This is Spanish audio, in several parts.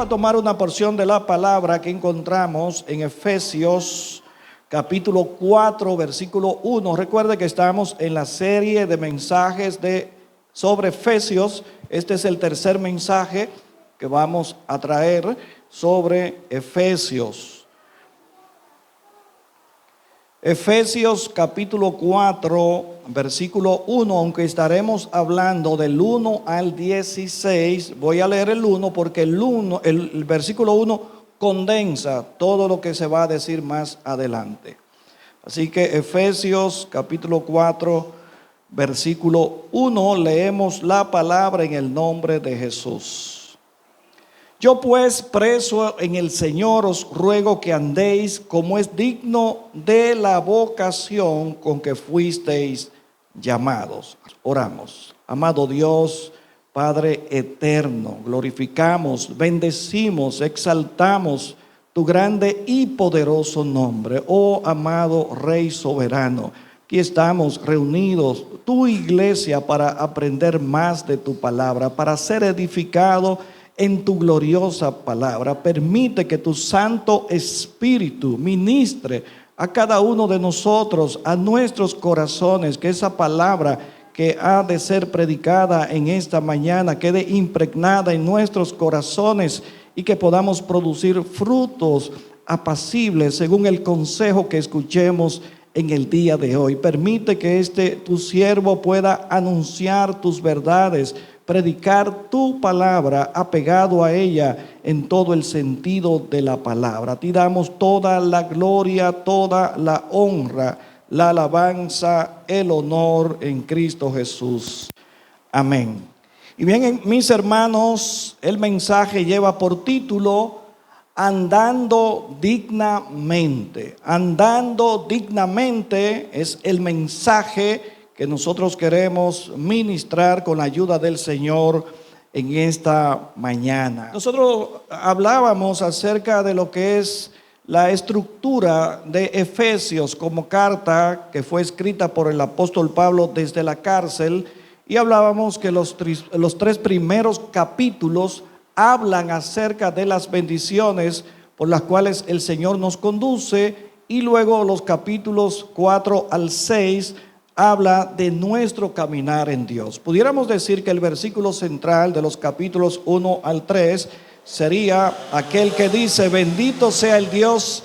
a tomar una porción de la palabra que encontramos en Efesios capítulo 4, versículo 1. Recuerde que estamos en la serie de mensajes sobre Efesios. Este es el tercer mensaje que vamos a traer sobre Efesios. Efesios capítulo 4, versículo 1, aunque estaremos hablando del 1 al 16, voy a leer el 1 porque el versículo 1 condensa todo lo que se va a decir más adelante. Así que Efesios capítulo 4, versículo 1, leemos la palabra en el nombre de Jesús. Yo pues, preso en el Señor, os ruego que andéis como es digno de la vocación con que fuisteis llamados. Oramos. Amado Dios, Padre eterno, glorificamos, bendecimos, exaltamos tu grande y poderoso nombre, oh amado Rey soberano. Aquí estamos reunidos, tu iglesia, para aprender más de tu palabra, para ser edificado en tu gloriosa palabra. Permite que tu Santo Espíritu ministre a cada uno de nosotros, a nuestros corazones, que esa palabra que ha de ser predicada en esta mañana quede impregnada en nuestros corazones y que podamos producir frutos apacibles según el consejo que escuchemos en el día de hoy. Permite que tu siervo pueda anunciar tus verdades, predicar tu palabra apegado a ella en todo el sentido de la palabra. A ti damos toda la gloria, toda la honra, la alabanza, el honor en Cristo Jesús. Amén. Y bien, mis hermanos, el mensaje lleva por título Andando dignamente. Andando dignamente es el mensaje que nosotros queremos ministrar con la ayuda del Señor en esta mañana. Nosotros hablábamos acerca de lo que es la estructura de Efesios como carta que fue escrita por el apóstol Pablo desde la cárcel, y hablábamos que los tres primeros capítulos hablan acerca de las bendiciones por las cuales el Señor nos conduce, y luego los capítulos 4 al 6 habla de nuestro caminar en Dios. Pudiéramos decir que el versículo central de los capítulos 1 al 3 sería aquel que dice: bendito sea el Dios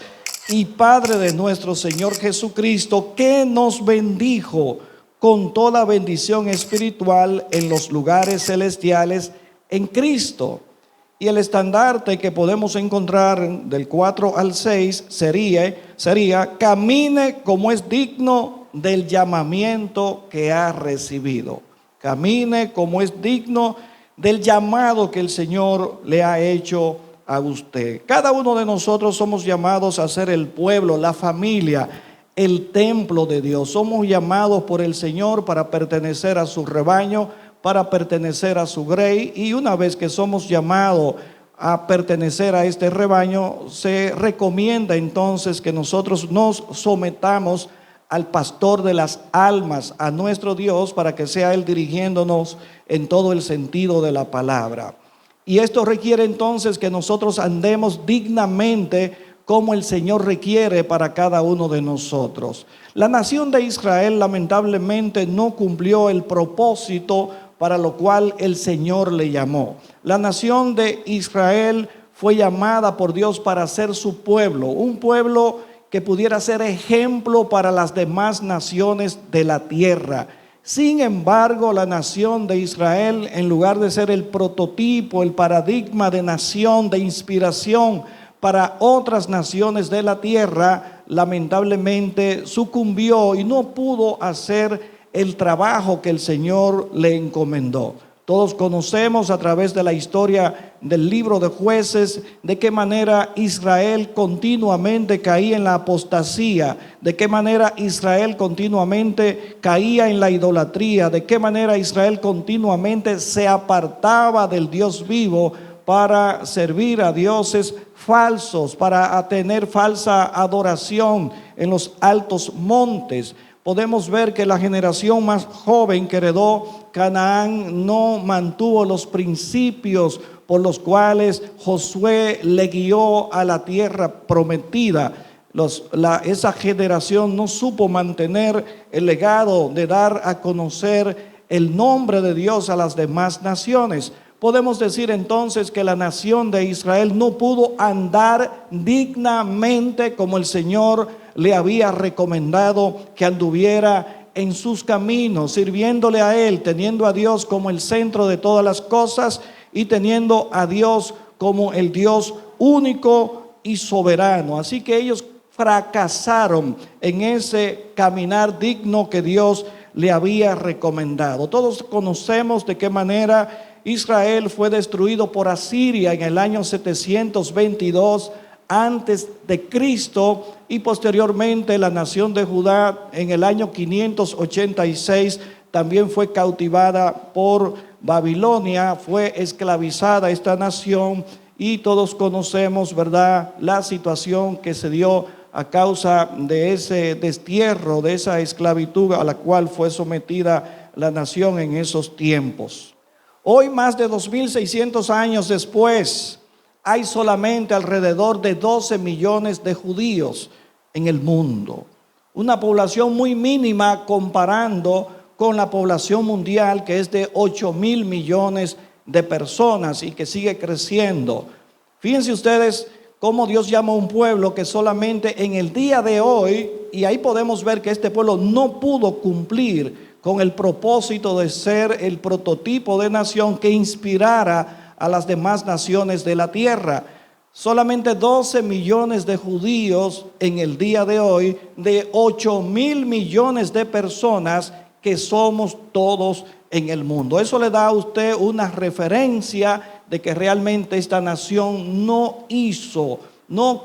y Padre de nuestro Señor Jesucristo, que nos bendijo con toda bendición espiritual en los lugares celestiales en Cristo. Y el estandarte que podemos encontrar del 4 al 6 sería camine como es digno del llamamiento que ha recibido. Camine como es digno del llamado que el Señor le ha hecho a usted. Cada uno de nosotros somos llamados a ser el pueblo, la familia, el templo de Dios. Somos llamados por el Señor para pertenecer a su rebaño, para pertenecer a su grey, y una vez que somos llamados a pertenecer a este rebaño, se recomienda entonces que nosotros nos sometamos al pastor de las almas, a nuestro Dios, para que sea Él dirigiéndonos en todo el sentido de la palabra. Y esto requiere entonces que nosotros andemos dignamente como el Señor requiere para cada uno de nosotros. La nación de Israel lamentablemente no cumplió el propósito para lo cual el Señor le llamó. La nación de Israel fue llamada por Dios para ser su pueblo, un pueblo que pudiera ser ejemplo para las demás naciones de la tierra. Sin embargo, la nación de Israel, en lugar de ser el prototipo, el paradigma de nación, de inspiración para otras naciones de la tierra, lamentablemente sucumbió y no pudo hacer el trabajo que el Señor le encomendó. Todos conocemos a través de la historia del libro de Jueces de qué manera Israel continuamente caía en la apostasía, de qué manera Israel continuamente caía en la idolatría, de qué manera Israel continuamente se apartaba del Dios vivo para servir a dioses falsos, para tener falsa adoración en los altos montes. podemos ver que la generación más joven que heredó Canaán no mantuvo los principios por los cuales Josué le guió a la tierra prometida. Esa generación no supo mantener el legado de dar a conocer el nombre de Dios a las demás naciones. Podemos decir entonces que la nación de Israel no pudo andar dignamente como el Señor le había recomendado que anduviera en sus caminos, sirviéndole a Él, teniendo a Dios como el centro de todas las cosas y teniendo a Dios como el Dios único y soberano. Así que ellos fracasaron en ese caminar digno que Dios le había recomendado. Todos conocemos de qué manera Israel fue destruido por Asiria en el año 722 antes de Cristo, y posteriormente la nación de Judá en el año 586 también fue cautivada por Babilonia, fue esclavizada esta nación, y todos conocemos, ¿verdad?, la situación que se dio a causa de ese destierro, de esa esclavitud a la cual fue sometida la nación en esos tiempos. Hoy, más de 2600 años después, hay solamente alrededor de 12 millones de judíos en el mundo. Una población muy mínima comparando con la población mundial, que es de 8,000 millones de personas y que sigue creciendo. Fíjense ustedes cómo Dios llama a un pueblo que solamente en el día de hoy, y ahí podemos ver que este pueblo no pudo cumplir con el propósito de ser el prototipo de nación que inspirara a las demás naciones de la tierra. Solamente 12 millones de judíos en el día de hoy, de 8,000 millones de personas que somos todos en el mundo. Eso le da a usted una referencia de que realmente esta nación no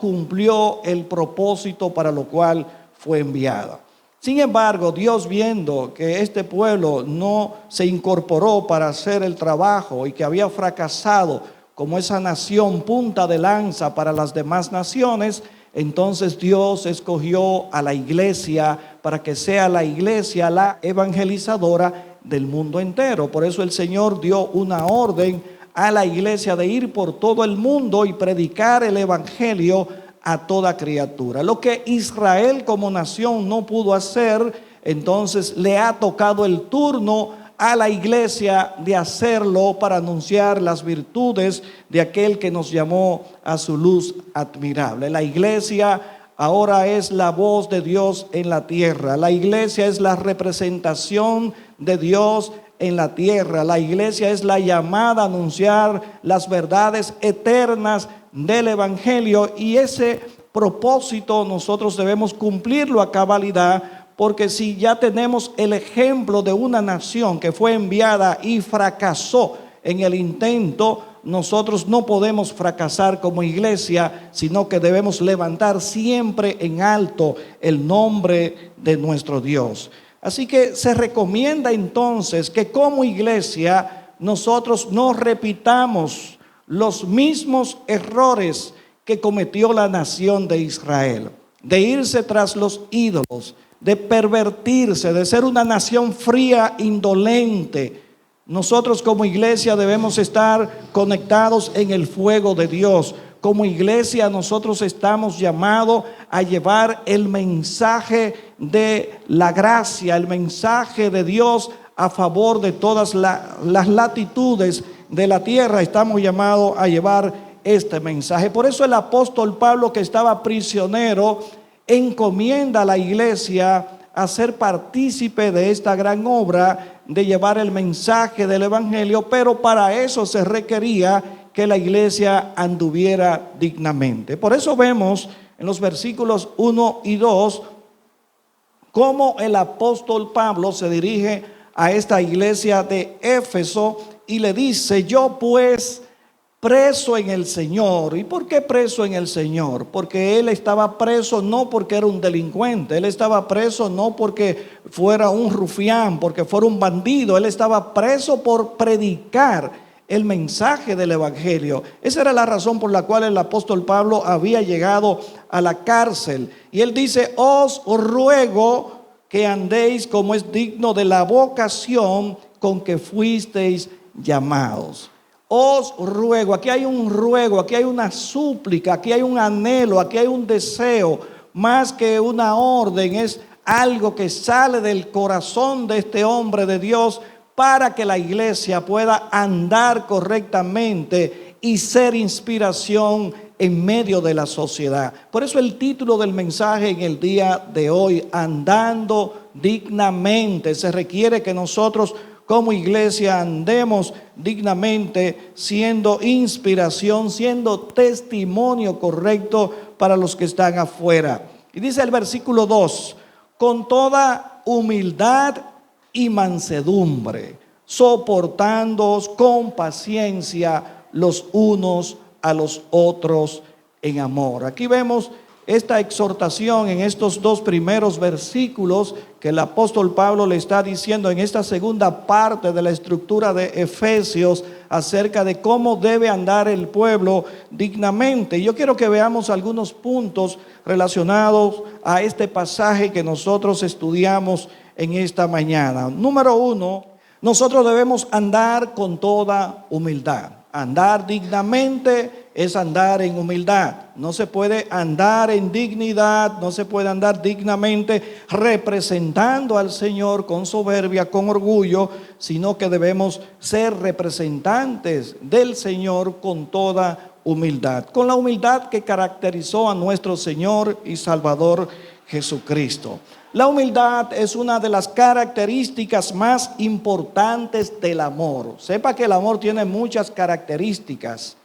cumplió el propósito para lo cual fue enviada. Sin embargo, Dios, viendo que este pueblo no se incorporó para hacer el trabajo y que había fracasado como esa nación punta de lanza para las demás naciones, entonces Dios escogió a la iglesia para que sea la iglesia la evangelizadora del mundo entero. Por eso el Señor dio una orden a la iglesia de ir por todo el mundo y predicar el evangelio a toda criatura. Lo que Israel como nación no pudo hacer, entonces le ha tocado el turno a la iglesia de hacerlo para anunciar las virtudes de aquel que nos llamó a su luz admirable. La iglesia ahora es la voz de Dios en la tierra. La iglesia es la representación de Dios en la tierra. La iglesia es la llamada a anunciar las verdades eternas del evangelio, y ese propósito nosotros debemos cumplirlo a cabalidad, porque si ya tenemos el ejemplo de una nación que fue enviada y fracasó en el intento, nosotros no podemos fracasar como iglesia, sino que debemos levantar siempre en alto el nombre de nuestro Dios. Así que se recomienda entonces que como iglesia nosotros no repitamos los mismos errores que cometió la nación de Israel, de irse tras los ídolos, de pervertirse, de ser una nación fría, indolente. Nosotros como iglesia debemos estar conectados en el fuego de Dios. Como iglesia nosotros estamos llamados a llevar el mensaje de la gracia, el mensaje de Dios a favor de todas las latitudes de la tierra. Estamos llamados a llevar este mensaje. Por eso el apóstol Pablo, que estaba prisionero, encomienda a la iglesia a ser partícipe de esta gran obra de llevar el mensaje del evangelio, pero para eso se requería que la iglesia anduviera dignamente. Por eso vemos en los versículos 1 y 2 cómo el apóstol Pablo se dirige a esta iglesia de Éfeso y le dice: yo pues, preso en el Señor. ¿Y por qué preso en el Señor? Porque él estaba preso no porque era un delincuente, él estaba preso no porque fuera un rufián, porque fuera un bandido, él estaba preso por predicar el mensaje del evangelio. Esa era la razón por la cual el apóstol Pablo había llegado a la cárcel. Y él dice: os ruego que andéis como es digno de la vocación con que fuisteis llamados. Os ruego, aquí hay un ruego, aquí hay una súplica, aquí hay un anhelo, aquí hay un deseo, más que una orden, es algo que sale del corazón de este hombre de Dios para que la iglesia pueda andar correctamente y ser inspiración en medio de la sociedad. Por eso el título del mensaje en el día de hoy, andando dignamente. Se requiere que nosotros como iglesia andemos dignamente, siendo inspiración, siendo testimonio correcto para los que están afuera. Y dice el versículo 2, con toda humildad y mansedumbre, soportándoos con paciencia los unos a los otros en amor. Aquí vemos esta exhortación en estos dos primeros versículos que el apóstol Pablo le está diciendo en esta segunda parte de la estructura de Efesios acerca de cómo debe andar el pueblo dignamente. Yo quiero que veamos algunos puntos relacionados a este pasaje que nosotros estudiamos en esta mañana. Número 1, nosotros debemos andar con toda humildad. Andar dignamente es andar en humildad. No se puede andar en dignidad, no se puede andar dignamente representando al Señor con soberbia, con orgullo, sino que debemos ser representantes del Señor con toda humildad. Con la humildad que caracterizó a nuestro Señor y Salvador Jesucristo. La humildad es una de las características más importantes del amor. Sepa que el amor tiene muchas características.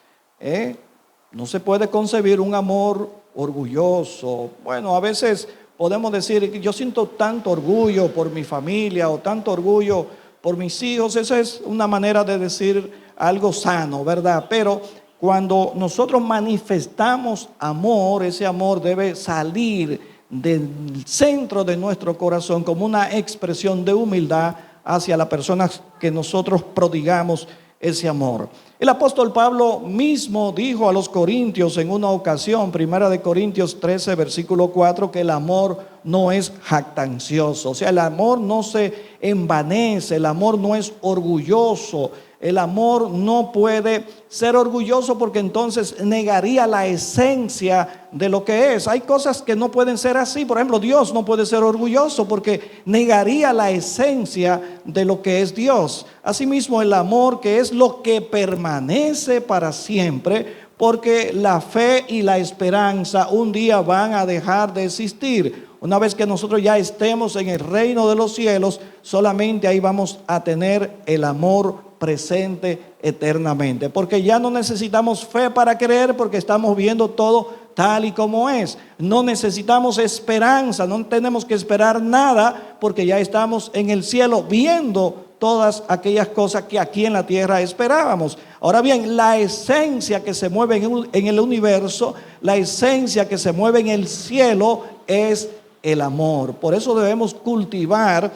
No se puede concebir un amor orgulloso. Bueno, a veces podemos decir que yo siento tanto orgullo por mi familia o tanto orgullo por mis hijos. Esa es una manera de decir algo sano, ¿verdad? Pero cuando nosotros manifestamos amor, ese amor debe salir del centro de nuestro corazón como una expresión de humildad hacia las personas que nosotros prodigamos ese amor. El apóstol Pablo mismo dijo a los corintios en una ocasión, 1 Corintios 13, versículo 4, que el amor no es jactancioso. O sea, el amor no se envanece, el amor no es orgulloso. El amor no puede ser orgulloso porque entonces negaría la esencia de lo que es. Hay cosas que no pueden ser así. Por ejemplo, Dios no puede ser orgulloso porque negaría la esencia de lo que es Dios. Asimismo, el amor, que es lo que permanece para siempre, porque la fe y la esperanza un día van a dejar de existir. Una vez que nosotros ya estemos en el reino de los cielos, solamente ahí vamos a tener el amor presente eternamente, porque ya no necesitamos fe para creer, porque estamos viendo todo tal y como es. No necesitamos esperanza, no tenemos que esperar nada, porque ya estamos en el cielo viendo todas aquellas cosas que aquí en la tierra esperábamos. Ahora bien, la esencia que se mueve en el universo, la esencia que se mueve en el cielo es el amor. Por eso debemos cultivar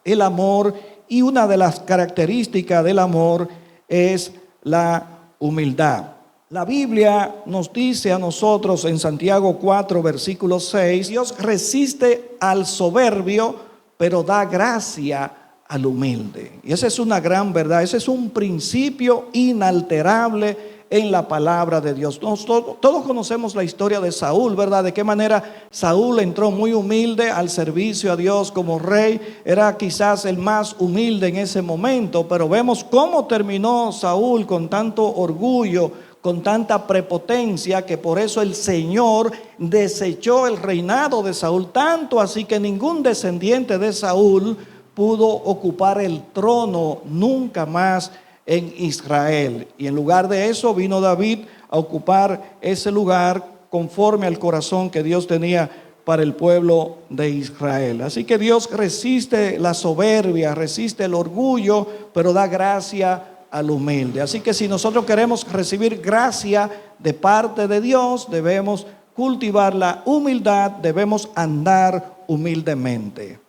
el amor. Y una de las características del amor es la humildad. La Biblia nos dice a nosotros en Santiago 4, versículo 6, Dios resiste al soberbio, pero da gracia al humilde. Y esa es una gran verdad, ese es un principio inalterable en la palabra de Dios. Todos conocemos la historia de Saúl, ¿verdad? De qué manera Saúl entró muy humilde al servicio a Dios como rey. Era quizás el más humilde en ese momento, pero vemos cómo terminó Saúl con tanto orgullo, con tanta prepotencia, que por eso el Señor desechó el reinado de Saúl, tanto así que ningún descendiente de Saúl pudo ocupar el trono nunca más en Israel. Y en lugar de eso vino David a ocupar ese lugar conforme al corazón que Dios tenía para el pueblo de Israel. Así que Dios resiste la soberbia, resiste el orgullo, pero da gracia al humilde. Así que si nosotros queremos recibir gracia de parte de Dios, debemos cultivar la humildad, debemos andar humildemente.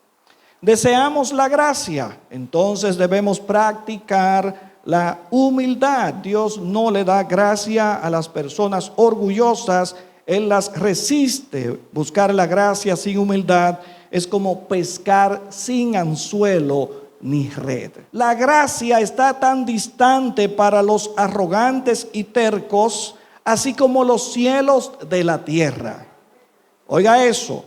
Deseamos la gracia, entonces debemos practicar la humildad. Dios no le da gracia a las personas orgullosas, Él las resiste. Buscar la gracia sin humildad es como pescar sin anzuelo ni red. La gracia está tan distante para los arrogantes y tercos, así como los cielos de la tierra. Oiga eso,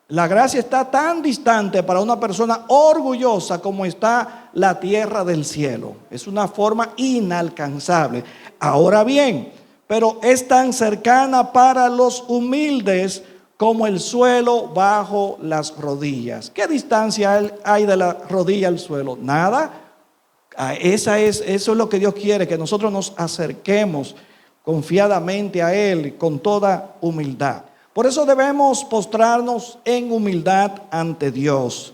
la gracia está tan distante para una persona orgullosa como está la tierra del cielo. Es una forma inalcanzable. Ahora bien, pero es tan cercana para los humildes como el suelo bajo las rodillas. ¿Qué distancia hay de la rodilla al suelo? Nada. Eso es lo que Dios quiere, que nosotros nos acerquemos confiadamente a Él con toda humildad. Por eso debemos postrarnos en humildad ante Dios.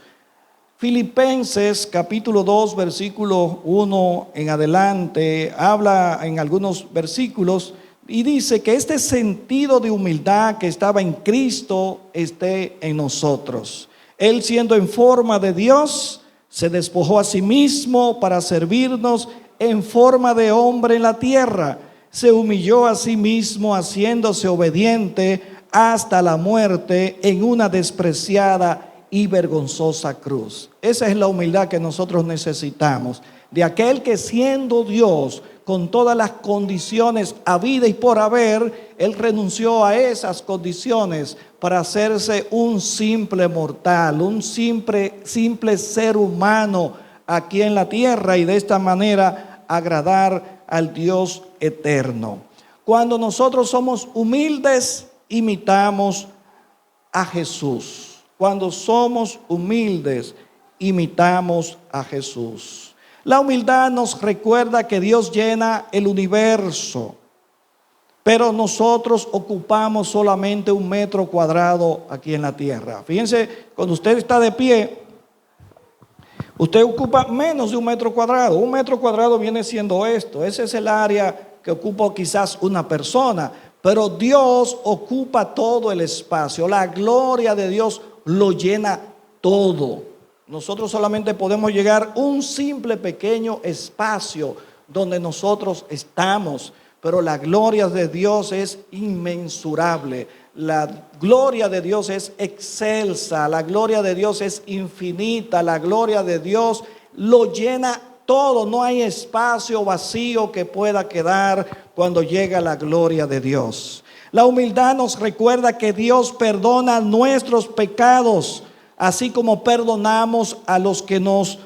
Filipenses capítulo 2, versículo 1 en adelante, habla en algunos versículos y dice que este sentido de humildad que estaba en Cristo esté en nosotros. Él, siendo en forma de Dios, se despojó a sí mismo para servirnos en forma de hombre en la tierra. Se humilló a sí mismo, haciéndose obediente hasta la muerte en una despreciada y vergonzosa cruz. Esa es la humildad que nosotros necesitamos, de aquel que siendo Dios, con todas las condiciones habida y por haber, Él renunció a esas condiciones para hacerse un simple mortal, un simple ser humano aquí en la tierra, y de esta manera agradar al Dios eterno. Cuando nosotros somos humildes, imitamos a Jesús. Cuando somos humildes, imitamos a Jesús. La humildad nos recuerda que Dios llena el universo, pero nosotros ocupamos solamente 1 metro cuadrado aquí en la tierra. Fíjense, cuando usted está de pie, usted ocupa menos de 1 metro cuadrado. 1 metro cuadrado viene siendo esto. Ese es el área que ocupa quizás una persona, pero Dios ocupa todo el espacio. La gloria de Dios lo llena todo. Nosotros solamente podemos llegar a un simple pequeño espacio donde nosotros estamos, pero la gloria de Dios es inmensurable. La gloria de Dios es excelsa, la gloria de Dios es infinita, la gloria de Dios lo llena todo. No hay espacio vacío que pueda quedar cuando llega la gloria de Dios. La humildad nos recuerda que Dios perdona nuestros pecados, así como perdonamos a los que nos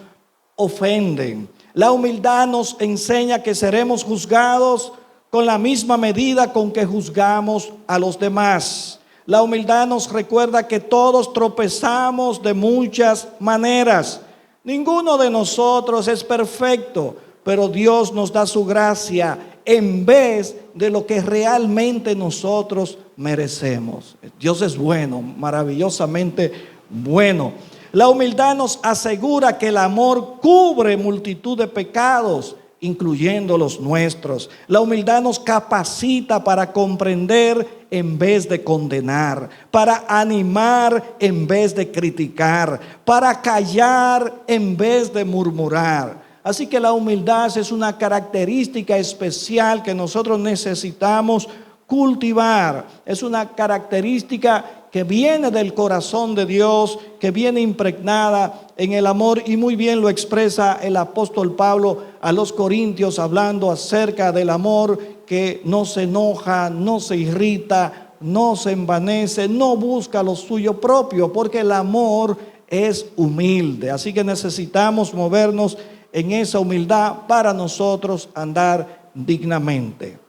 ofenden. La humildad nos enseña que seremos juzgados con la misma medida con que juzgamos a los demás. La humildad nos recuerda que todos tropezamos de muchas maneras. Ninguno de nosotros es perfecto, pero Dios nos da su gracia en vez de lo que realmente nosotros merecemos. Dios es bueno, maravillosamente bueno. La humildad nos asegura que el amor cubre multitud de pecados, incluyendo los nuestros. La humildad nos capacita para comprender en vez de condenar, para animar en vez de criticar, para callar en vez de murmurar. Así que la humildad es una característica especial que nosotros necesitamos cultivar. Es una característica que viene del corazón de Dios, que viene impregnada en el amor, y muy bien lo expresa el apóstol Pablo a los Corintios, hablando acerca del amor que no se enoja, no se irrita, no se envanece, no busca lo suyo propio, porque el amor es humilde. Así que necesitamos movernos en esa humildad para nosotros andar dignamente.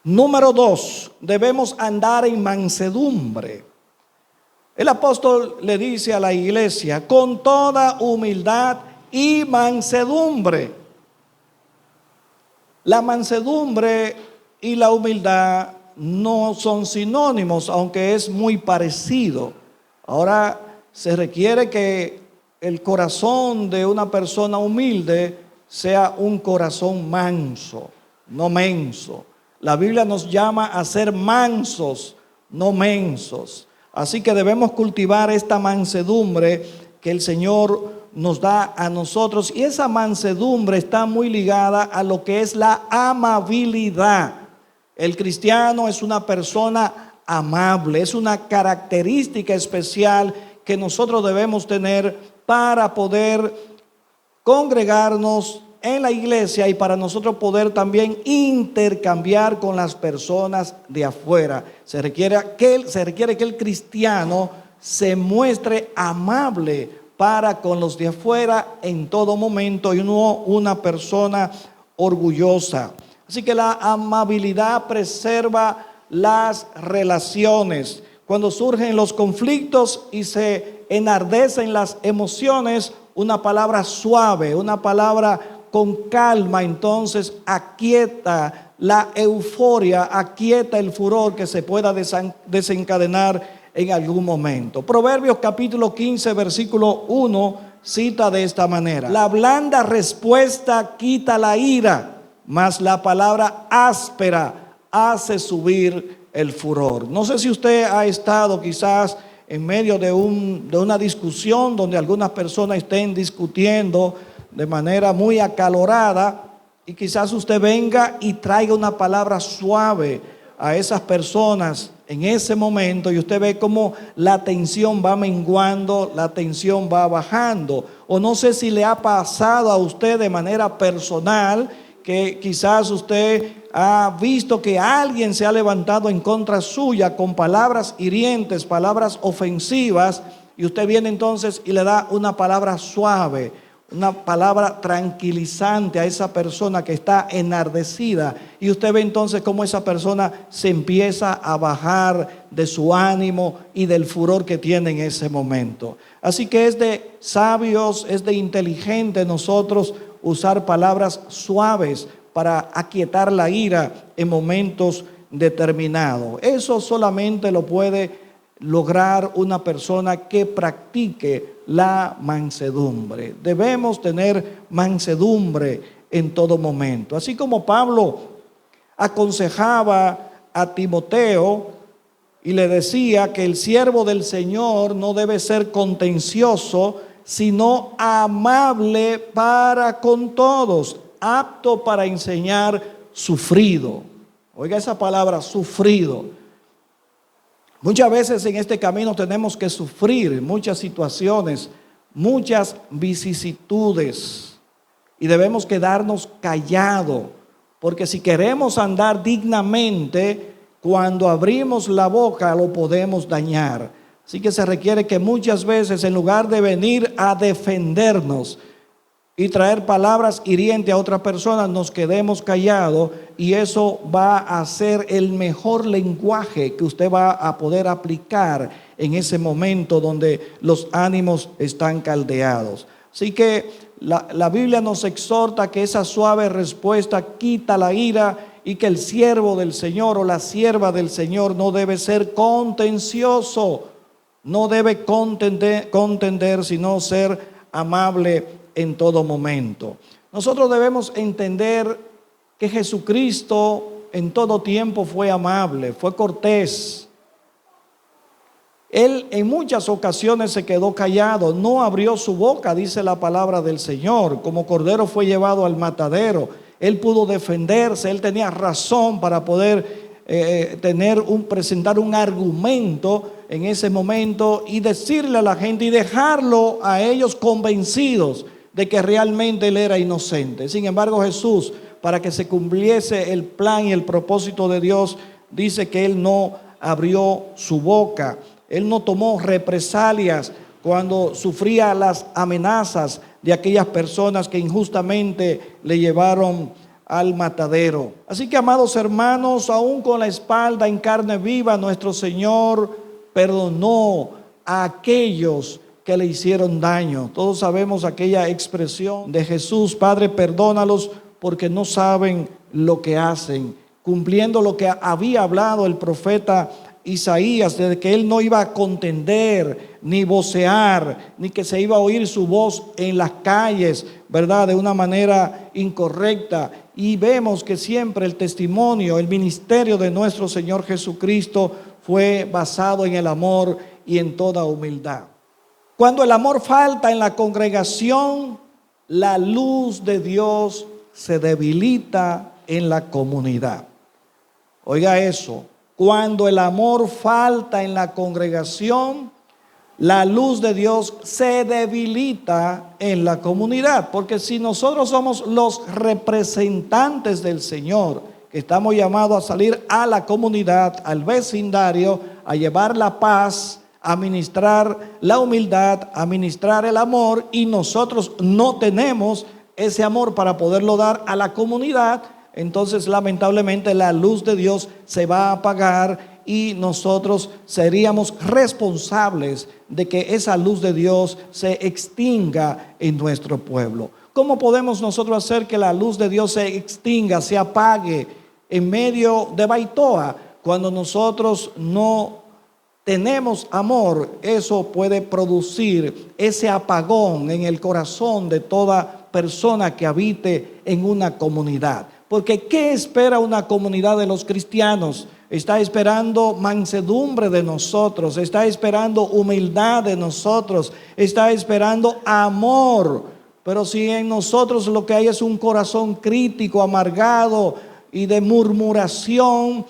Número 2, debemos andar en mansedumbre. El apóstol le dice a la iglesia, con toda humildad y mansedumbre. La mansedumbre y la humildad no son sinónimos, aunque es muy parecido. Ahora se requiere que el corazón de una persona humilde sea un corazón manso, no menso. La Biblia nos llama a ser mansos, no mensos. Así que debemos cultivar esta mansedumbre que el Señor nos da a nosotros. Y esa mansedumbre está muy ligada a lo que es la amabilidad. El cristiano es una persona amable, es una característica especial que nosotros debemos tener para poder congregarnos en la iglesia y para nosotros poder también intercambiar con las personas de afuera. Se requiere que el cristiano se muestre amable para con los de afuera en todo momento y no una persona orgullosa. Así que la amabilidad preserva las relaciones. Cuando surgen los conflictos y se enardecen las emociones, una palabra suave, una palabra con calma, entonces aquieta la euforia, aquieta el furor que se pueda desencadenar en algún momento. Proverbios capítulo 15, versículo 1, cita de esta manera: la blanda respuesta quita la ira, mas la palabra áspera hace subir el furor. No sé si usted ha estado quizás en medio de una discusión donde algunas personas estén discutiendo de manera muy acalorada y quizás usted venga y traiga una palabra suave a esas personas en ese momento y usted ve cómo la tensión va menguando, la tensión va bajando. O no sé si le ha pasado a usted de manera personal que quizás usted ha visto que alguien se ha levantado en contra suya con palabras hirientes, palabras ofensivas, y usted viene entonces y le da una palabra suave, una palabra tranquilizante a esa persona que está enardecida, y usted ve entonces cómo esa persona se empieza a bajar de su ánimo y del furor que tiene en ese momento. Así que es de sabios, es de inteligente nosotros usar palabras suaves para aquietar la ira en momentos determinados. Eso solamente lo puede lograr una persona que practique la mansedumbre. Debemos tener mansedumbre en todo momento. Así como Pablo aconsejaba a Timoteo y le decía que el siervo del Señor no debe ser contencioso, sino amable para con todos, apto para enseñar, sufrido. Oiga esa palabra, sufrido. Muchas veces en este camino tenemos que sufrir muchas situaciones, muchas vicisitudes, y debemos quedarnos callados, porque si queremos andar dignamente, cuando abrimos la boca lo podemos dañar. Así que se requiere que muchas veces, en lugar de venir a defendernos y traer palabras hirientes a otras personas, nos quedemos callados, y eso va a ser el mejor lenguaje que usted va a poder aplicar en ese momento donde los ánimos están caldeados. Así que la Biblia nos exhorta que esa suave respuesta quita la ira, y que el siervo del Señor o la sierva del Señor no debe ser contencioso, no debe contender, sino ser amable en todo momento. Nosotros debemos entender que Jesucristo en todo tiempo fue amable, fue cortés. Él en muchas ocasiones se quedó callado, no abrió su boca, dice la palabra del Señor. Como cordero fue llevado al matadero. Él pudo defenderse, él tenía razón para poder presentar un argumento en ese momento y decirle a la gente y dejarlo a ellos convencidos de que realmente él era inocente. Sin embargo, Jesús, para que se cumpliese el plan y el propósito de Dios, dice que él no abrió su boca, él no tomó represalias cuando sufría las amenazas de aquellas personas que injustamente le llevaron al matadero. Así que, amados hermanos, aún con la espalda en carne viva, nuestro Señor perdonó a aquellos que le hicieron daño. Todos sabemos aquella expresión de Jesús: Padre, perdónalos porque no saben lo que hacen, cumpliendo lo que había hablado el profeta Isaías, de que él no iba a contender, ni vocear, ni que se iba a oír su voz en las calles, ¿verdad?, de una manera incorrecta. Y vemos que siempre el testimonio, el ministerio de nuestro Señor Jesucristo fue basado en el amor y en toda humildad. Cuando el amor falta en la congregación, la luz de Dios se debilita en la comunidad. Oiga eso. Cuando el amor falta en la congregación, la luz de Dios se debilita en la comunidad. Porque si nosotros somos los representantes del Señor, que estamos llamados a salir a la comunidad, al vecindario, a llevar la paz, a ministrar la humildad, a ministrar el amor, y nosotros no tenemos ese amor para poderlo dar a la comunidad, entonces lamentablemente la luz de Dios se va a apagar y nosotros seríamos responsables de que esa luz de Dios se extinga en nuestro pueblo. ¿Cómo podemos nosotros hacer que la luz de Dios se extinga, se apague en medio de Baitoa? Cuando nosotros no tenemos amor, eso puede producir ese apagón en el corazón de toda persona que habite en una comunidad. Porque ¿qué espera una comunidad de los cristianos? Está esperando mansedumbre de nosotros, está esperando humildad de nosotros, está esperando amor. Pero si en nosotros lo que hay es un corazón crítico, amargado y de murmuración,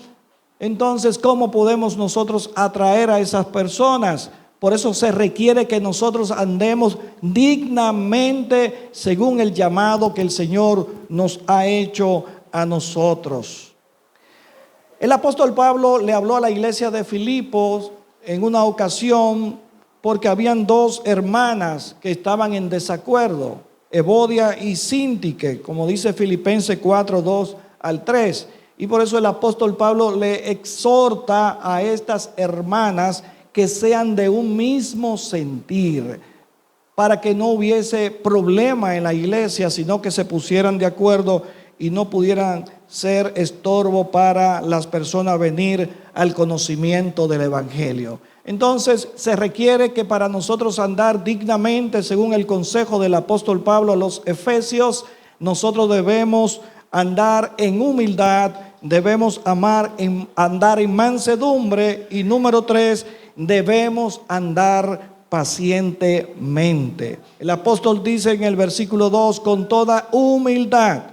entonces ¿cómo podemos nosotros atraer a esas personas? Por eso se requiere que nosotros andemos dignamente según el llamado que el Señor nos ha hecho a nosotros. El apóstol Pablo le habló a la iglesia de Filipos en una ocasión porque habían dos hermanas que estaban en desacuerdo, Evodia y Síntique, como dice Filipenses 4, 2 al 3. Y por eso el apóstol Pablo le exhorta a estas hermanas que sean de un mismo sentir, para que no hubiese problema en la iglesia, sino que se pusieran de acuerdo y no pudieran ser estorbo para las personas venir al conocimiento del evangelio. Entonces se requiere que para nosotros andar dignamente, según el consejo del apóstol Pablo a los Efesios, nosotros debemos andar en humildad, debemos andar en mansedumbre, y número 3, debemos andar pacientemente. El apóstol dice en el versículo 2, con toda humildad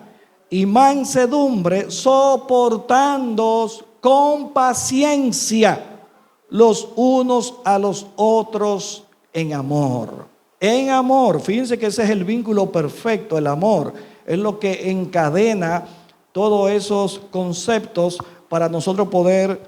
y mansedumbre, soportándoos con paciencia los unos a los otros en amor. En amor, fíjense que ese es el vínculo perfecto, el amor. Es lo que encadena todos esos conceptos para nosotros poder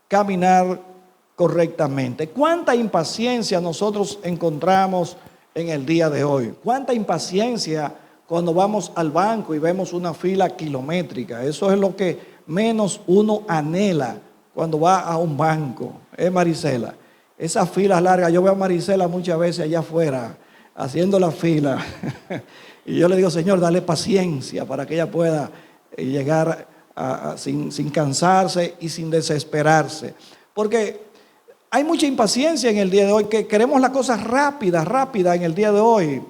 caminar correctamente. ¿Cuánta impaciencia nosotros encontramos en el día de hoy? ¿Cuánta impaciencia cuando vamos al banco y vemos una fila kilométrica? Eso es lo que menos uno anhela cuando va a un banco. Marisela, esas filas largas, yo veo a Marisela muchas veces allá afuera haciendo la fila y yo le digo, Señor, dale paciencia para que ella pueda llegar sin cansarse y sin desesperarse, porque hay mucha impaciencia en el día de hoy, que queremos las cosas rápidas en el día de hoy,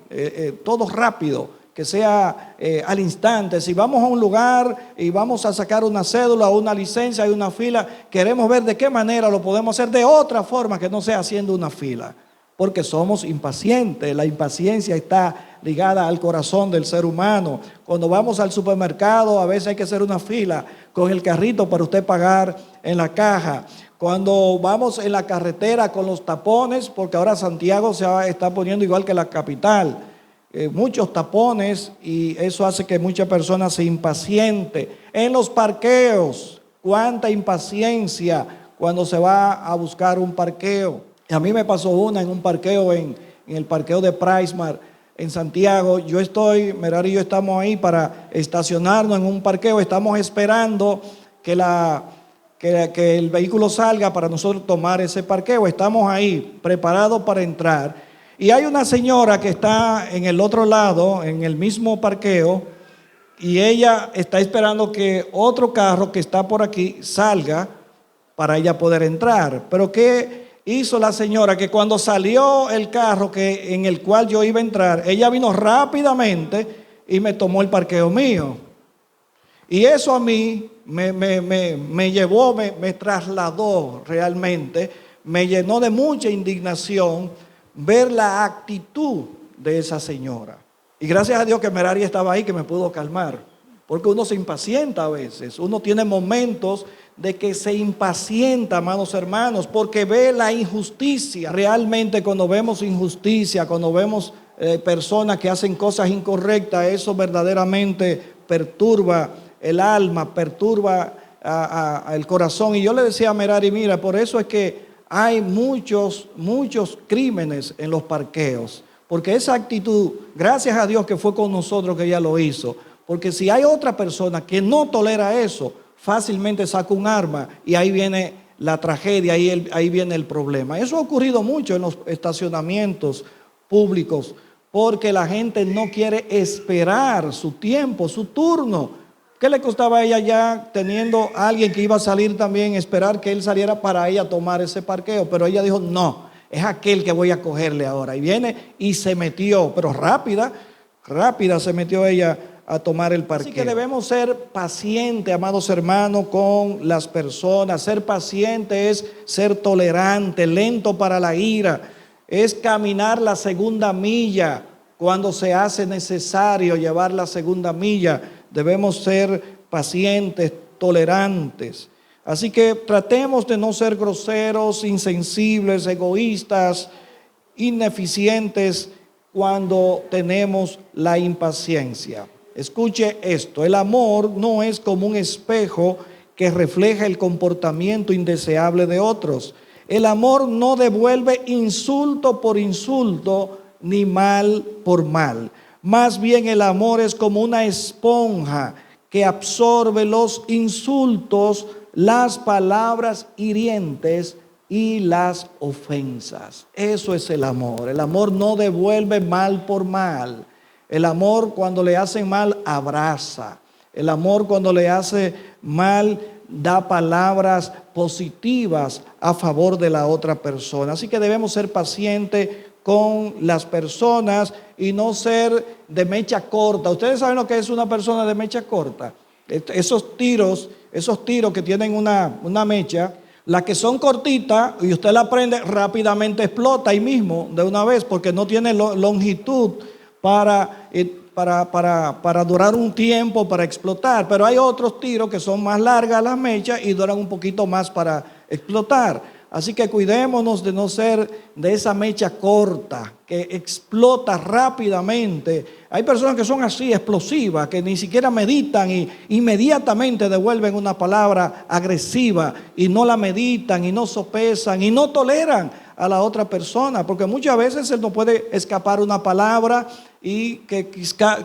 todo rápido, que sea al instante. Si vamos a un lugar y vamos a sacar una cédula o una licencia, hay una fila, queremos ver de qué manera lo podemos hacer de otra forma que no sea haciendo una fila, porque somos impacientes. La impaciencia está ligada al corazón del ser humano. Cuando vamos al supermercado, a veces hay que hacer una fila con el carrito para usted pagar en la caja. Cuando vamos en la carretera con los tapones, porque ahora Santiago se está poniendo igual que la capital, muchos tapones, y eso hace que muchas personas se impacienten. En los parqueos, cuánta impaciencia cuando se va a buscar un parqueo. Y a mí me pasó una en un parqueo, en el parqueo de Pricemar en Santiago. Merari y yo estamos ahí para estacionarnos en un parqueo, estamos esperando que el vehículo salga para nosotros tomar ese parqueo. Estamos ahí preparados para entrar. Y hay una señora que está en el otro lado, en el mismo parqueo, y ella está esperando que otro carro que está por aquí salga para ella poder entrar. Pero ¿qué hizo la señora? Que cuando salió el carro en el cual yo iba a entrar, ella vino rápidamente y me tomó el parqueo mío. Y eso a mí me llevó, me trasladó realmente, me llenó de mucha indignación ver la actitud de esa señora. Y gracias a Dios que Merari estaba ahí, que me pudo calmar, porque uno se impacienta a veces, uno tiene momentos de que se impacienta, amados hermanos, porque ve la injusticia. Realmente cuando vemos injusticia, cuando vemos personas que hacen cosas incorrectas, eso verdaderamente perturba el alma, perturba el corazón. Y yo le decía a Merari, mira, por eso es que hay muchos crímenes en los parqueos, porque esa actitud, gracias a Dios que fue con nosotros que ella lo hizo, porque si hay otra persona que no tolera eso, fácilmente saca un arma y ahí viene la tragedia, ahí viene el problema. Eso ha ocurrido mucho en los estacionamientos públicos, porque la gente no quiere esperar su tiempo, su turno. ¿Qué le costaba a ella ya teniendo a alguien que iba a salir también, esperar que él saliera para ella tomar ese parqueo? Pero ella dijo, no, es aquel que voy a cogerle ahora. Y viene y se metió, pero rápida se metió ella a tomar el parqueo. Así que debemos ser pacientes, amados hermanos, con las personas. Ser paciente es ser tolerante, lento para la ira. Es caminar la segunda milla cuando se hace necesario llevar la segunda milla. Debemos ser pacientes, tolerantes. Así que tratemos de no ser groseros, insensibles, egoístas, ineficientes cuando tenemos la impaciencia. Escuche esto, el amor no es como un espejo que refleja el comportamiento indeseable de otros. El amor no devuelve insulto por insulto ni mal por mal. Más bien el amor es como una esponja que absorbe los insultos, las palabras hirientes y las ofensas. Eso es el amor. El amor no devuelve mal por mal. El amor cuando le hacen mal abraza. El amor cuando le hace mal da palabras positivas a favor de la otra persona. Así que debemos ser pacientes con las personas y no ser de mecha corta. Ustedes saben lo que es una persona de mecha corta. Esos tiros que tienen una mecha, las que son cortitas y usted la prende, rápidamente explota ahí mismo de una vez porque no tiene longitud para durar un tiempo, para explotar. Pero hay otros tiros que son más largas las mechas y duran un poquito más para explotar. Así que cuidémonos de no ser de esa mecha corta que explota rápidamente. Hay personas que son así, explosivas, que ni siquiera meditan y inmediatamente devuelven una palabra agresiva y no la meditan y no sopesan y no toleran a la otra persona, porque muchas veces se nos puede escapar una palabra y que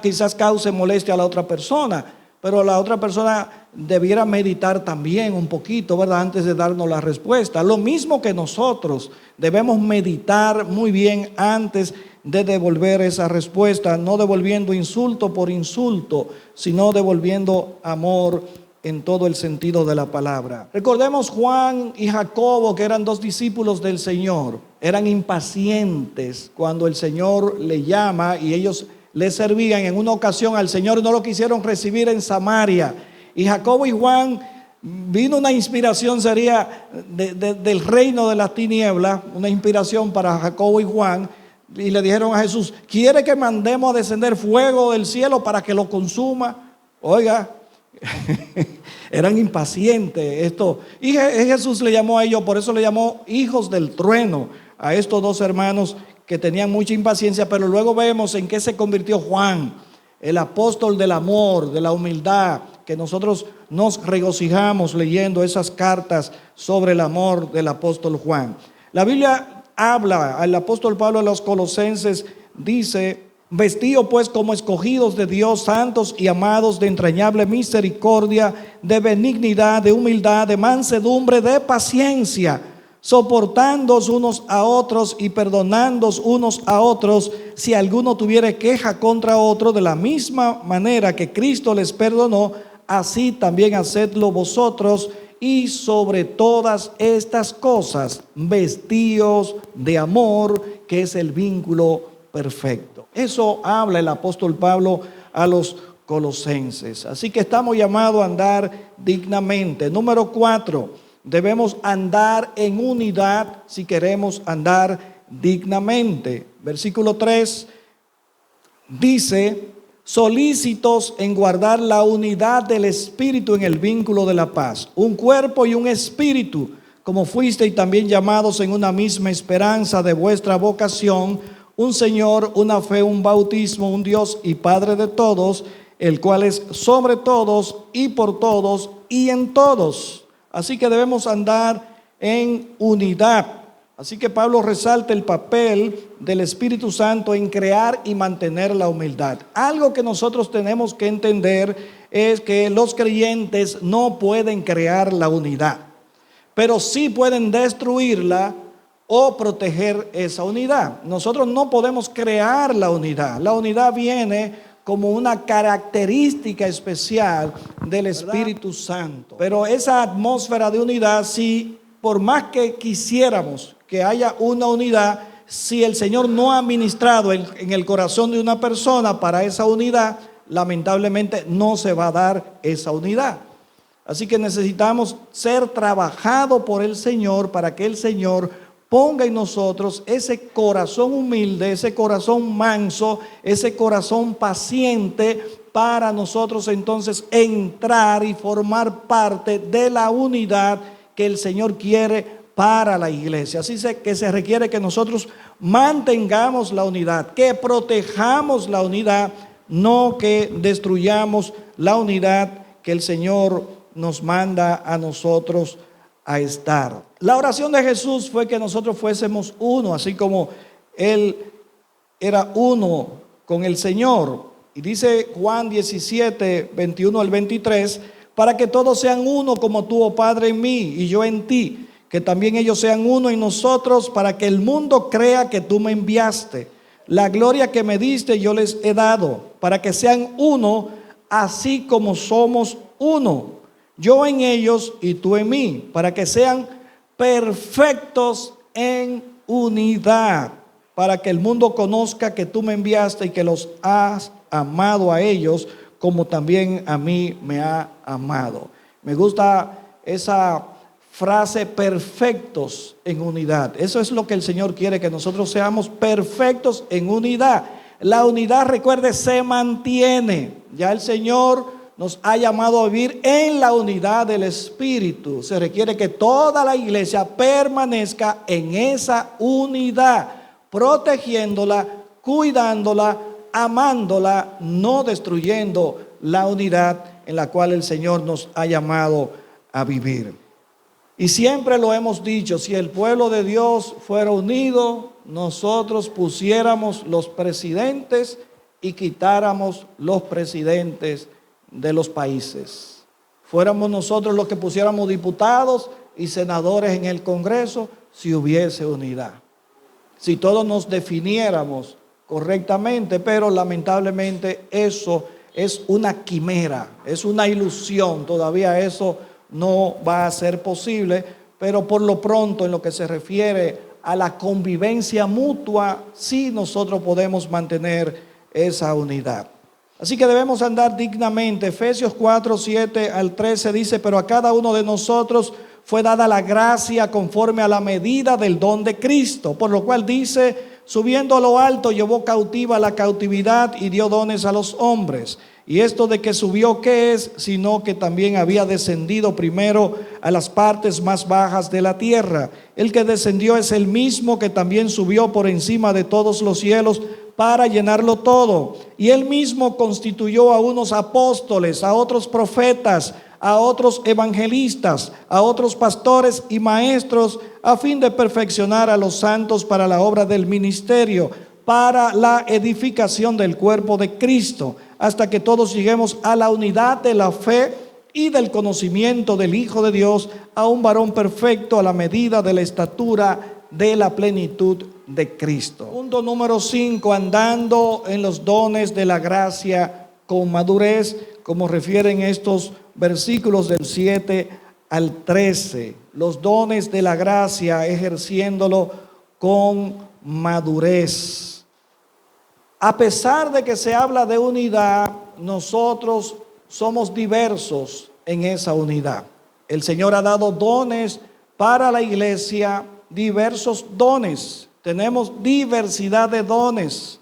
quizás cause molestia a la otra persona, pero la otra persona debiera meditar también un poquito, ¿verdad? Antes de darnos la respuesta. Lo mismo que nosotros debemos meditar muy bien antes de devolver esa respuesta, no devolviendo insulto por insulto, sino devolviendo amor en todo el sentido de la palabra. Recordemos Juan y Jacobo, que eran dos discípulos del Señor. Eran impacientes cuando el Señor le llama y ellos le servían. En una ocasión al Señor no lo quisieron recibir en Samaria. Y Jacobo y Juan, vino una inspiración, sería del reino de las tinieblas, una inspiración para Jacobo y Juan. Y le dijeron a Jesús, ¿quiere que mandemos a descender fuego del cielo para que lo consuma? Oiga, eran impacientes esto. Y Jesús le llamó a ellos, por eso le llamó hijos del trueno, a estos dos hermanos que tenían mucha impaciencia. Pero luego vemos en qué se convirtió Juan, el apóstol del amor, de la humildad, que nosotros nos regocijamos leyendo esas cartas sobre el amor del apóstol Juan. La Biblia habla, el apóstol Pablo a los Colosenses dice: vestidos pues como escogidos de Dios, santos y amados, de entrañable misericordia, de benignidad, de humildad, de mansedumbre, de paciencia, soportándoos unos a otros y perdonándoos unos a otros, si alguno tuviere queja contra otro, de la misma manera que Cristo les perdonó, así también hacedlo vosotros. Y sobre todas estas cosas, vestíos de amor, que es el vínculo perfecto. Eso habla el apóstol Pablo a los colosenses. Así que estamos llamados a andar dignamente. Número 4, debemos andar en unidad si queremos andar dignamente. Versículo 3 dice: solícitos en guardar la unidad del Espíritu en el vínculo de la paz. Un cuerpo y un espíritu, como fuisteis también llamados en una misma esperanza de vuestra vocación, un Señor, una fe, un bautismo, un Dios y Padre de todos, el cual es sobre todos y por todos y en todos. Así que debemos andar en unidad. Así que Pablo resalta el papel del Espíritu Santo en crear y mantener la humildad. Algo que nosotros tenemos que entender es que los creyentes no pueden crear la unidad, pero sí pueden destruirla o proteger esa unidad. Nosotros no podemos crear la unidad. La unidad viene como una característica especial del Espíritu Santo. Pero esa atmósfera de unidad, sí, por más que quisiéramos que haya una unidad, si el Señor no ha ministrado en el corazón de una persona para esa unidad, lamentablemente no se va a dar esa unidad. Así que necesitamos ser trabajados por el Señor para que el Señor ponga en nosotros ese corazón humilde, ese corazón manso, ese corazón paciente, para nosotros entonces entrar y formar parte de la unidad que el Señor quiere para la iglesia. Así que se requiere que nosotros mantengamos la unidad, que protejamos la unidad, no que destruyamos la unidad que el Señor nos manda a nosotros a estar. La oración de Jesús fue que nosotros fuésemos uno, así como Él era uno con el Señor. Y dice Juan 17, 21 al 23, para que todos sean uno como tú, oh Padre, en mí y yo en ti, que también ellos sean uno en nosotros, para que el mundo crea que tú me enviaste. La gloria que me diste yo les he dado, para que sean uno, así como somos uno. Yo en ellos y tú en mí, para que sean perfectos en unidad, para que el mundo conozca que tú me enviaste y que los has amado a ellos, como también a mí me ha amado. Me gusta esa frase, perfectos en unidad. Eso es lo que el Señor quiere, que nosotros seamos perfectos en unidad. La unidad, recuerde, se mantiene. Ya el Señor nos ha llamado a vivir en la unidad del Espíritu. Se requiere que toda la iglesia permanezca en esa unidad, protegiéndola, cuidándola, amándola, no destruyendo la unidad en la cual el Señor nos ha llamado a vivir. Y siempre lo hemos dicho, si el pueblo de Dios fuera unido, nosotros pusiéramos los presidentes y quitáramos los presidentes de los países. Fuéramos nosotros los que pusiéramos diputados y senadores en el Congreso, si hubiese unidad. Si todos nos definiéramos correctamente, pero lamentablemente eso es una quimera, es una ilusión, todavía eso no va a ser posible, pero por lo pronto en lo que se refiere a la convivencia mutua, sí nosotros podemos mantener esa unidad. Así que debemos andar dignamente. Efesios 4, 7 al 13 dice, pero a cada uno de nosotros fue dada la gracia conforme a la medida del don de Cristo, por lo cual dice, subiendo a lo alto llevó cautiva la cautividad y dio dones a los hombres. Y esto de que subió, ¿qué es? Sino que también había descendido primero a las partes más bajas de la tierra. El que descendió es el mismo que también subió por encima de todos los cielos para llenarlo todo. Y él mismo constituyó a unos apóstoles, a otros profetas, a otros evangelistas, a otros pastores y maestros, a fin de perfeccionar a los santos para la obra del ministerio, para la edificación del cuerpo de Cristo, hasta que todos lleguemos a la unidad de la fe y del conocimiento del Hijo de Dios, a un varón perfecto a la medida de la estatura de la plenitud de Cristo. Punto número 5, andando en los dones de la gracia con madurez, como refieren estos versículos del 7 al 13. Los dones de la gracia, ejerciéndolo con madurez. A pesar de que se habla de unidad, nosotros somos diversos en esa unidad. El Señor ha dado dones para la iglesia, diversos dones. Tenemos diversidad de dones.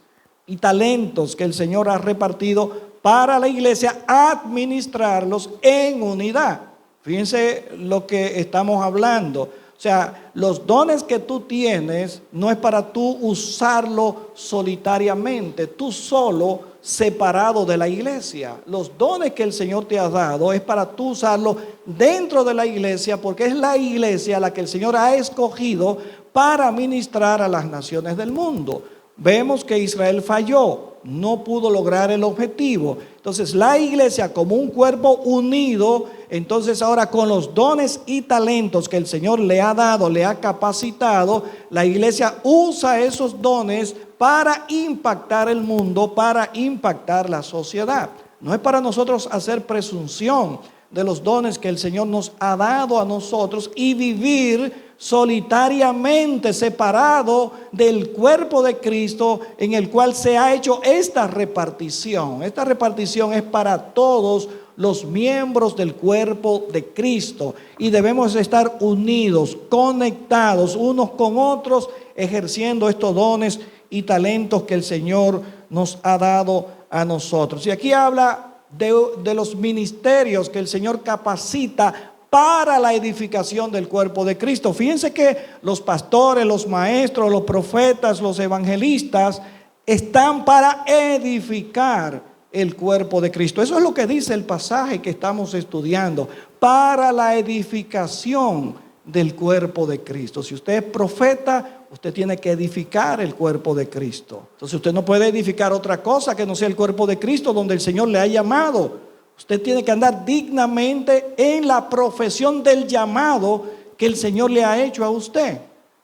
y talentos que el Señor ha repartido para la iglesia, administrarlos en unidad. Fíjense lo que estamos hablando. O sea, los dones que tú tienes no es para tú usarlo solitariamente, tú solo, separado de la iglesia. Los dones que el Señor te ha dado es para tú usarlo dentro de la iglesia, porque es la iglesia la que el Señor ha escogido para ministrar a las naciones del mundo. Vemos que Israel falló, no pudo lograr el objetivo. Entonces la iglesia, como un cuerpo unido, entonces ahora con los dones y talentos que el Señor le ha dado, le ha capacitado, la iglesia usa esos dones para impactar el mundo, para impactar la sociedad. No es para nosotros hacer presunción de los dones que el Señor nos ha dado a nosotros y vivir solitariamente separado del cuerpo de Cristo, en el cual se ha hecho esta repartición. Esta repartición es para todos los miembros del cuerpo de Cristo y debemos estar unidos, conectados unos con otros, ejerciendo estos dones y talentos que el Señor nos ha dado a nosotros. Y aquí habla de los ministerios que el Señor capacita para la edificación del cuerpo de Cristo. Fíjense que los pastores, los maestros, los profetas, los evangelistas están para edificar el cuerpo de Cristo. Eso es lo que dice el pasaje que estamos estudiando, para la edificación del cuerpo de Cristo. Si usted es profeta, usted tiene que edificar el cuerpo de Cristo. Entonces usted no puede edificar otra cosa que no sea el cuerpo de Cristo donde el Señor le ha llamado. Usted tiene que andar dignamente en la profesión del llamado que el Señor le ha hecho a usted.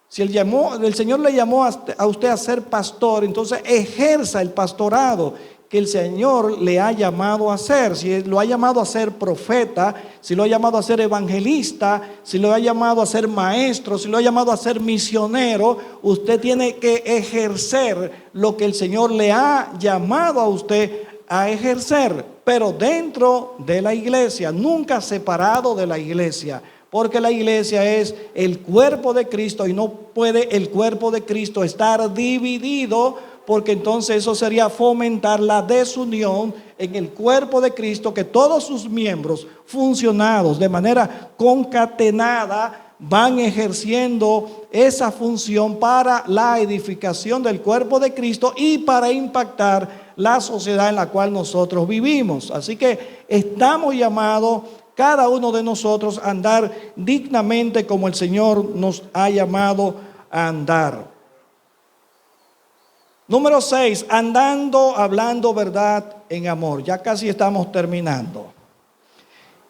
Si el Señor le llamó a usted a ser pastor, entonces ejerza el pastorado que el Señor le ha llamado a hacer. Si lo ha llamado a ser profeta, si lo ha llamado a ser evangelista, si lo ha llamado a ser maestro, si lo ha llamado a ser misionero, usted tiene que ejercer lo que el Señor le ha llamado a usted a ejercer, pero dentro de la iglesia, nunca separado de la iglesia, porque la iglesia es el cuerpo de Cristo y no puede el cuerpo de Cristo estar dividido, porque entonces eso sería fomentar la desunión en el cuerpo de Cristo, que todos sus miembros funcionados de manera concatenada van ejerciendo esa función para la edificación del cuerpo de Cristo y para impactar la sociedad en la cual nosotros vivimos. Así que estamos llamados, cada uno de nosotros, a andar dignamente como el Señor nos ha llamado a andar. Número 6, andando, hablando verdad en amor. Ya casi estamos terminando.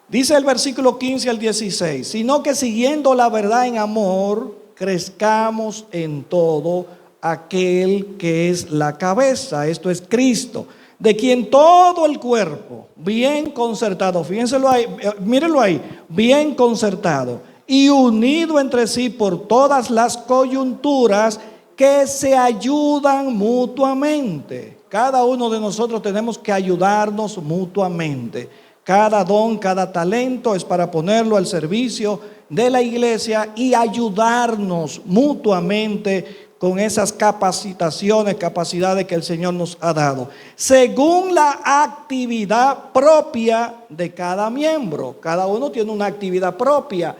Dice el versículo 15 al 16, sino que siguiendo la verdad en amor, crezcamos en todo aquel que es la cabeza, esto es Cristo, de quien todo el cuerpo, bien concertado, fíjenselo ahí, mírenlo ahí, bien concertado y unido entre sí por todas las coyunturas que se ayudan mutuamente. Cada uno de nosotros tenemos que ayudarnos mutuamente. Cada don, cada talento es para ponerlo al servicio de la iglesia y ayudarnos mutuamente con esas capacitaciones, capacidades que el Señor nos ha dado, según la actividad propia de cada miembro. Cada uno tiene una actividad propia.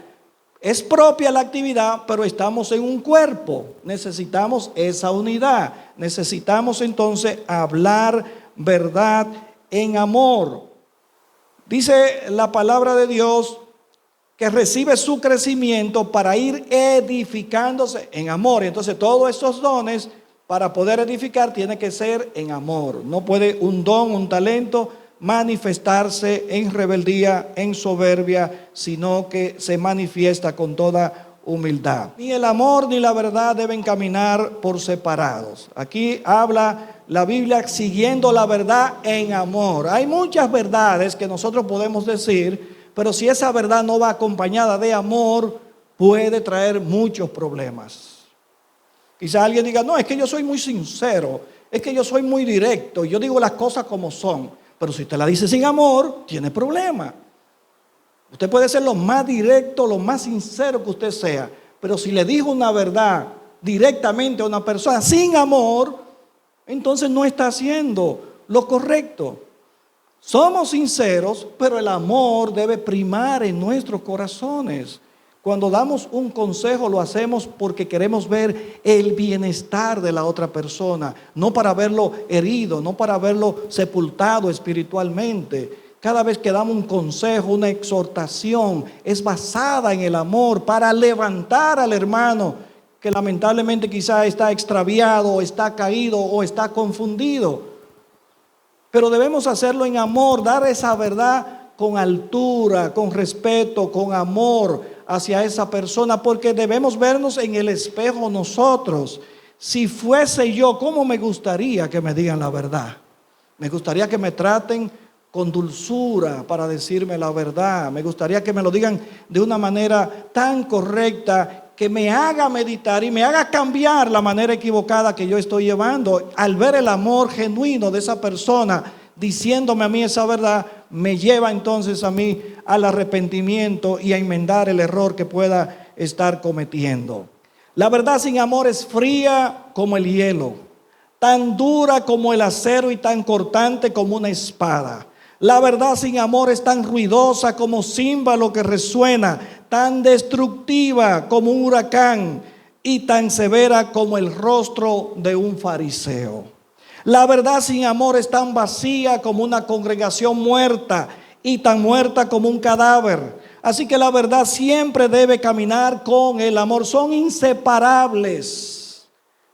Es propia la actividad, pero estamos en un cuerpo. Necesitamos esa unidad. Necesitamos entonces hablar verdad en amor. Dice la palabra de Dios que recibe su crecimiento para ir edificándose en amor. Entonces todos estos dones, para poder edificar, tiene que ser en amor. No puede un don, un talento manifestarse en rebeldía, en soberbia, sino que se manifiesta con toda humildad. Ni el amor ni la verdad deben caminar por separados. Aquí habla la Biblia siguiendo la verdad en amor. Hay muchas verdades que nosotros podemos decir, pero si esa verdad no va acompañada de amor, puede traer muchos problemas. Quizá alguien diga, no, es que yo soy muy sincero, es que yo soy muy directo, yo digo las cosas como son. Pero si usted la dice sin amor, tiene problema. Usted puede ser lo más directo, lo más sincero que usted sea, pero si le dijo una verdad directamente a una persona sin amor, entonces no está haciendo lo correcto. Somos sinceros, pero el amor debe primar en nuestros corazones. Cuando damos un consejo lo hacemos porque queremos ver el bienestar de la otra persona, no para verlo herido, no para verlo sepultado espiritualmente. Cada vez que damos un consejo, una exhortación, es basada en el amor para levantar al hermano que lamentablemente quizá está extraviado, está caído o está confundido. Pero debemos hacerlo en amor, dar esa verdad con altura, con respeto, con amor hacia esa persona, porque debemos vernos en el espejo nosotros. Si fuese yo, ¿cómo me gustaría que me digan la verdad? Me gustaría que me traten con dulzura para decirme la verdad. Me gustaría que me lo digan de una manera tan correcta que me haga meditar y me haga cambiar la manera equivocada que yo estoy llevando. Al ver el amor genuino de esa persona diciéndome a mí esa verdad, me lleva entonces a mí al arrepentimiento y a enmendar el error que pueda estar cometiendo. La verdad sin amor es fría como el hielo, tan dura como el acero y tan cortante como una espada. La verdad sin amor es tan ruidosa como címbalo que resuena, tan destructiva como un huracán y tan severa como el rostro de un fariseo. La verdad sin amor es tan vacía como una congregación muerta y tan muerta como un cadáver. Así que la verdad siempre debe caminar con el amor. Son inseparables.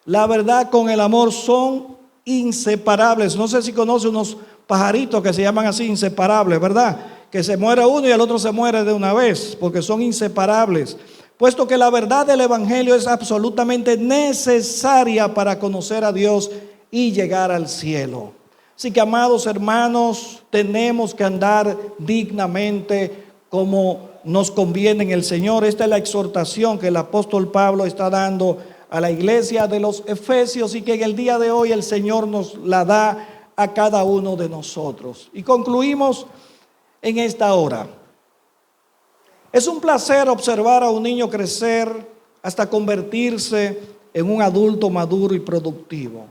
La verdad con el amor son inseparables. No sé si conoce unos pajaritos que se llaman así, inseparables, ¿verdad? Que se muere uno y el otro se muere de una vez, porque son inseparables. Puesto que la verdad del evangelio es absolutamente necesaria para conocer a Dios y llegar al cielo. Así que, amados hermanos, tenemos que andar dignamente como nos conviene en el Señor. Esta es la exhortación que el apóstol Pablo está dando a la iglesia de los Efesios y que en el día de hoy el Señor nos la da a cada uno de nosotros. Y concluimos en esta hora. Es un placer observar a un niño crecer hasta convertirse en un adulto maduro y productivo.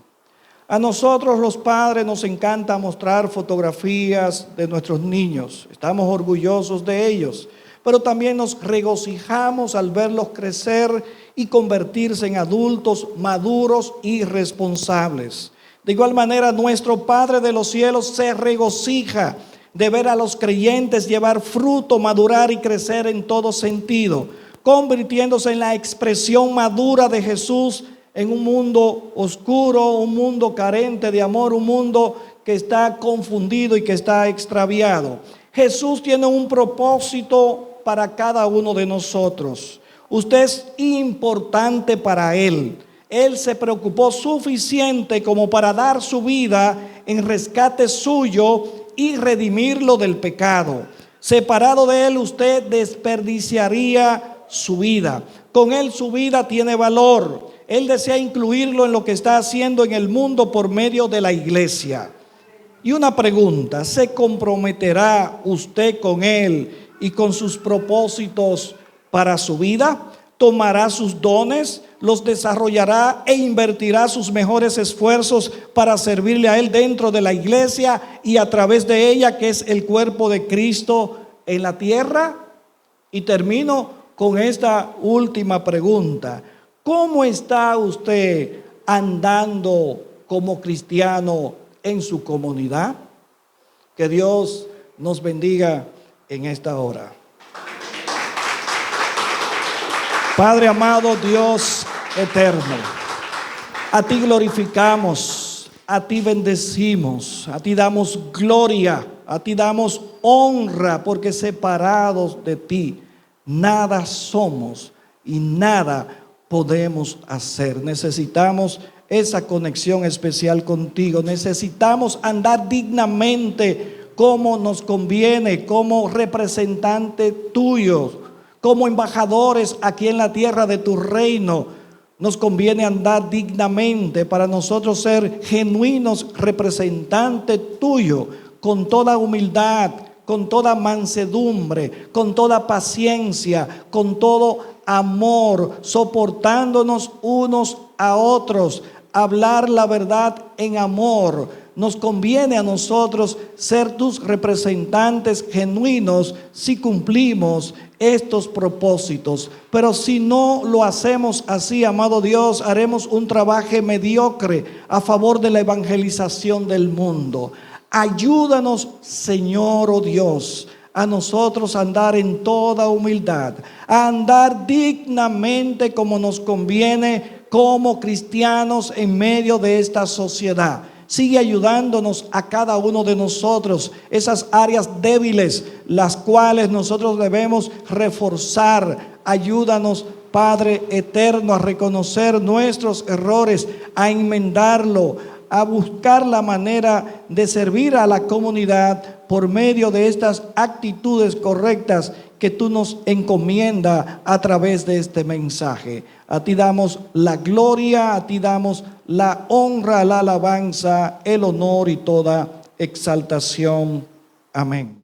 A nosotros los padres nos encanta mostrar fotografías de nuestros niños. Estamos orgullosos de ellos, pero también nos regocijamos al verlos crecer y convertirse en adultos maduros y responsables. De igual manera, nuestro Padre de los cielos se regocija de ver a los creyentes llevar fruto, madurar y crecer en todo sentido, convirtiéndose en la expresión madura de Jesús en un mundo oscuro, un mundo carente de amor, un mundo que está confundido y que está extraviado. Jesús tiene un propósito para cada uno de nosotros. Usted es importante para Él. Él se preocupó suficiente como para dar su vida en rescate suyo y redimirlo del pecado. Separado de Él, usted desperdiciaría su vida. Con Él su vida tiene valor. Él desea incluirlo en lo que está haciendo en el mundo por medio de la iglesia. Y una pregunta, ¿se comprometerá usted con Él y con sus propósitos para su vida? ¿Tomará sus dones, los desarrollará e invertirá sus mejores esfuerzos para servirle a Él dentro de la iglesia y a través de ella, que es el cuerpo de Cristo en la tierra? Y termino con esta última pregunta. ¿Cómo está usted andando como cristiano en su comunidad? Que Dios nos bendiga en esta hora. Padre amado, Dios eterno, a ti glorificamos, a ti bendecimos, a ti damos gloria, a ti damos honra, porque separados de ti nada somos y nada podemos hacer. Necesitamos esa conexión especial contigo. Necesitamos andar dignamente como nos conviene, como representantes tuyos, como embajadores aquí en la tierra de tu reino. Nos conviene andar dignamente para nosotros ser genuinos representantes tuyos, con toda humildad, con toda mansedumbre, con toda paciencia, con todo amor, soportándonos unos a otros, hablar la verdad en amor. Nos conviene a nosotros ser tus representantes genuinos si cumplimos estos propósitos. Pero si no lo hacemos así, amado Dios, haremos un trabajo mediocre a favor de la evangelización del mundo. Ayúdanos, Señor, oh Dios, a nosotros a andar en toda humildad, a andar dignamente como nos conviene como cristianos en medio de esta sociedad. Sigue ayudándonos a cada uno de nosotros, esas áreas débiles, las cuales nosotros debemos reforzar. Ayúdanos, Padre eterno, a reconocer nuestros errores, a enmendarlo, a buscar la manera de servir a la comunidad por medio de estas actitudes correctas que tú nos encomiendas a través de este mensaje. A ti damos la gloria, a ti damos la honra, la alabanza, el honor y toda exaltación. Amén.